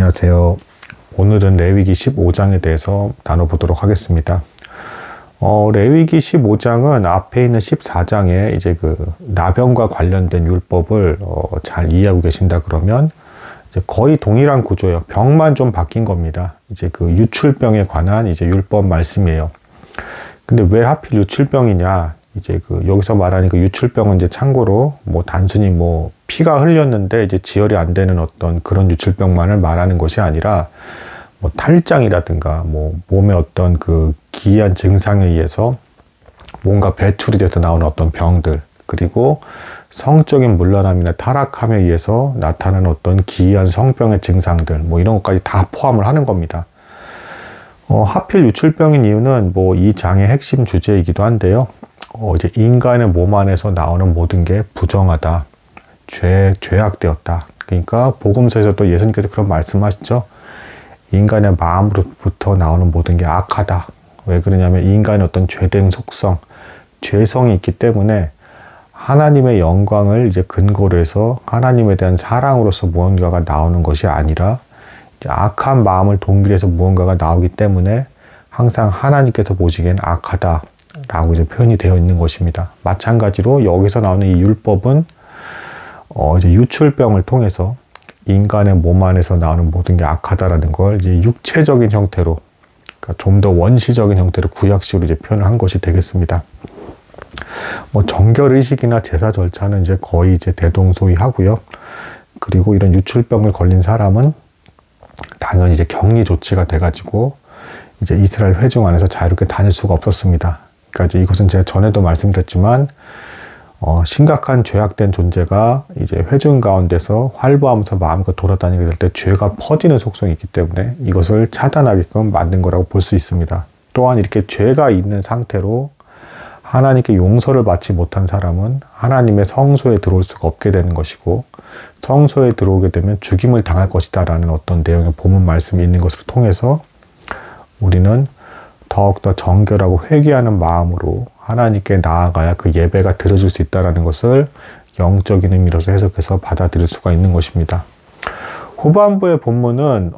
안녕하세요. 오늘은 레위기 15장에 대해서 나눠보도록 하겠습니다. 레위기 15장은 앞에 있는 14장에 이제 그 나병과 관련된 율법을 잘 이해하고 계신다 그러면 이제 거의 동일한 구조예요. 병만 좀 바뀐 겁니다. 이제 그 유출병에 관한 이제 율법 말씀이에요. 근데 왜 하필 유출병이냐? 이제 그 여기서 말하는 그 유출병은 이제 참고로 뭐 단순히 뭐 피가 흘렸는데 이제 지혈이 안 되는 어떤 그런 유출병만을 말하는 것이 아니라 뭐 탈장이라든가 뭐 몸의 어떤 그 기이한 증상에 의해서 뭔가 배출이 돼서 나오는 어떤 병들, 그리고 성적인 문란함이나 타락함에 의해서 나타나는 어떤 기이한 성병의 증상들, 뭐 이런 것까지 다 포함을 하는 겁니다. 하필 유출병인 이유는 뭐 이 장의 핵심 주제이기도 한데요. 이제 인간의 몸 안에서 나오는 모든 게 부정하다, 죄악되었다. 그러니까 복음서에서도 예수님께서 그런 말씀하시죠. 인간의 마음으로부터 나오는 모든 게 악하다. 왜 그러냐면 인간의 어떤 죄된 속성, 죄성이 있기 때문에 하나님의 영광을 이제 근거로 해서 하나님에 대한 사랑으로서 무언가가 나오는 것이 아니라 이제 악한 마음을 동기로 해서 무언가가 나오기 때문에 항상 하나님께서 보시기엔 악하다 라고 이제 표현이 되어 있는 것입니다. 마찬가지로 여기서 나오는 이 율법은 이제 유출병을 통해서 인간의 몸 안에서 나오는 모든 게 악하다라는 걸 이제 육체적인 형태로, 그러니까 좀 더 원시적인 형태로 구약식으로 이제 표현을 한 것이 되겠습니다. 뭐 정결의식이나 제사 절차는 이제 거의 이제 대동소이하고요. 그리고 이런 유출병을 걸린 사람은 당연히 이제 격리 조치가 돼가지고 이제 이스라엘 회중 안에서 자유롭게 다닐 수가 없었습니다. 그러니까 이제 이것은 제가 전에도 말씀드렸지만 심각한 죄악된 존재가 이제 회중 가운데서 활보하면서 마음껏 돌아다니게 될 때 죄가 퍼지는 속성이 있기 때문에 이것을 차단하게끔 만든 거라고 볼 수 있습니다. 또한 이렇게 죄가 있는 상태로 하나님께 용서를 받지 못한 사람은 하나님의 성소에 들어올 수가 없게 되는 것이고, 성소에 들어오게 되면 죽임을 당할 것이다 라는 어떤 내용의 본문 말씀이 있는 것을 통해서 우리는 더욱더 정결하고 회개하는 마음으로 하나님께 나아가야 그 예배가 드려질 수 있다는 것을 영적인 의미로서 해석해서 받아들일 수가 있는 것입니다. 후반부의 본문은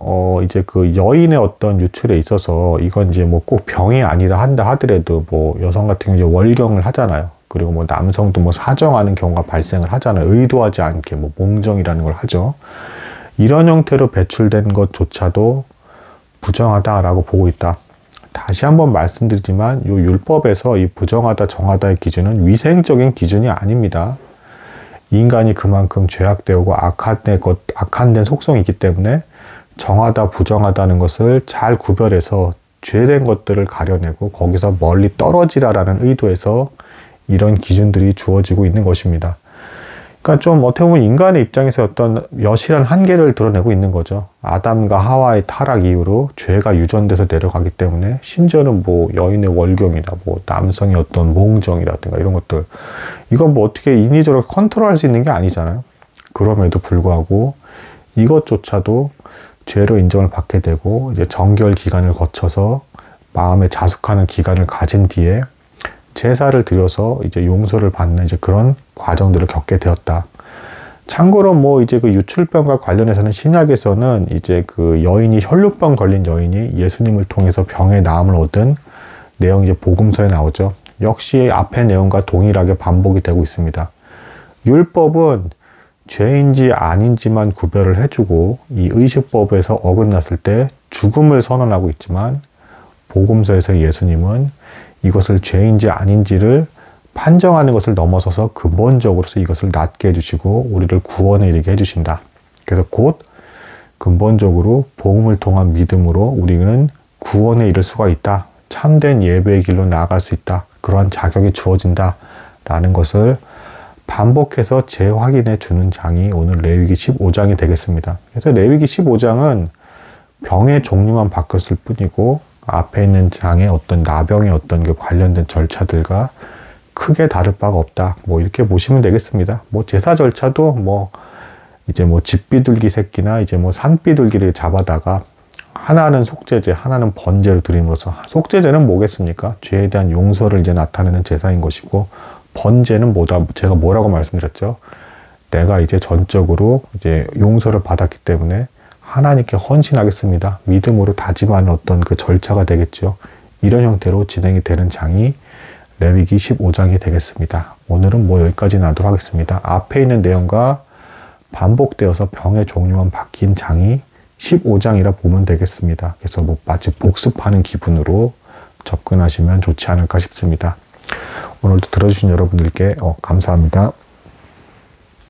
이제 그 여인의 어떤 유출에 있어서 이건 이제 뭐 꼭 병이 아니라 한다 하더라도 뭐 여성 같은 경우 이제 월경을 하잖아요. 그리고 뭐 남성도 뭐 사정하는 경우가 발생을 하잖아요. 의도하지 않게 뭐 몽정이라는 걸 하죠. 이런 형태로 배출된 것조차도 부정하다라고 보고 있다. 다시 한번 말씀드리지만 이 율법에서 이 부정하다, 정하다의 기준은 위생적인 기준이 아닙니다. 인간이 그만큼 죄악되고 악한 된 속성이 있기 때문에 정하다, 부정하다는 것을 잘 구별해서 죄된 것들을 가려내고 거기서 멀리 떨어지라라는 의도에서 이런 기준들이 주어지고 있는 것입니다. 그러니까 좀 어떻게 보면 인간의 입장에서 어떤 여실한 한계를 드러내고 있는 거죠. 아담과 하와의 타락 이후로 죄가 유전돼서 내려가기 때문에 심지어는 뭐 여인의 월경이나 뭐 남성의 어떤 몽정이라든가 이런 것들, 이건 뭐 어떻게 인위적으로 컨트롤할 수 있는 게 아니잖아요. 그럼에도 불구하고 이것조차도 죄로 인정을 받게 되고 이제 정결 기간을 거쳐서 마음에 자숙하는 기간을 가진 뒤에 제사를 드려서 이제 용서를 받는 이제 그런 과정들을 겪게 되었다. 참고로 뭐 이제 그 유출병과 관련해서는 신약에서는 이제 그 여인이 혈루병 걸린 여인이 예수님을 통해서 병의 나음을 얻은 내용이 이제 복음서에 나오죠. 역시 앞의 내용과 동일하게 반복이 되고 있습니다. 율법은 죄인지 아닌지만 구별을 해주고 이 의식법에서 어긋났을 때 죽음을 선언하고 있지만 복음서에서 예수님은 이것을 죄인지 아닌지를 판정하는 것을 넘어서서 근본적으로서 이것을 낫게 해주시고 우리를 구원에 이르게 해주신다. 그래서 곧 근본적으로 복음을 통한 믿음으로 우리는 구원에 이를 수가 있다. 참된 예배의 길로 나아갈 수 있다. 그러한 자격이 주어진다. 라는 것을 반복해서 재확인해 주는 장이 오늘 레위기 15장이 되겠습니다. 그래서 레위기 15장은 병의 종류만 바뀌었을 뿐이고 앞에 있는 장의 어떤 나병의 어떤 그 관련된 절차들과 크게 다를 바가 없다. 뭐 이렇게 보시면 되겠습니다. 뭐 제사 절차도 뭐 이제 뭐 집비둘기 새끼나 이제 뭐 산비둘기를 잡아다가 하나는 속죄제, 하나는 번제로 드림으로써, 속죄제는 뭐겠습니까? 죄에 대한 용서를 이제 나타내는 제사인 것이고, 번제는 뭐다? 제가 뭐라고 말씀드렸죠? 내가 이제 전적으로 이제 용서를 받았기 때문에 하나님께 헌신하겠습니다. 믿음으로 다짐하는 어떤 그 절차가 되겠죠. 이런 형태로 진행이 되는 장이 레위기 15장이 되겠습니다. 오늘은 뭐 여기까지 하도록 하겠습니다. 앞에 있는 내용과 반복되어서 병의 종류만 바뀐 장이 15장이라 보면 되겠습니다. 그래서 뭐 마치 복습하는 기분으로 접근하시면 좋지 않을까 싶습니다. 오늘도 들어주신 여러분들께 감사합니다.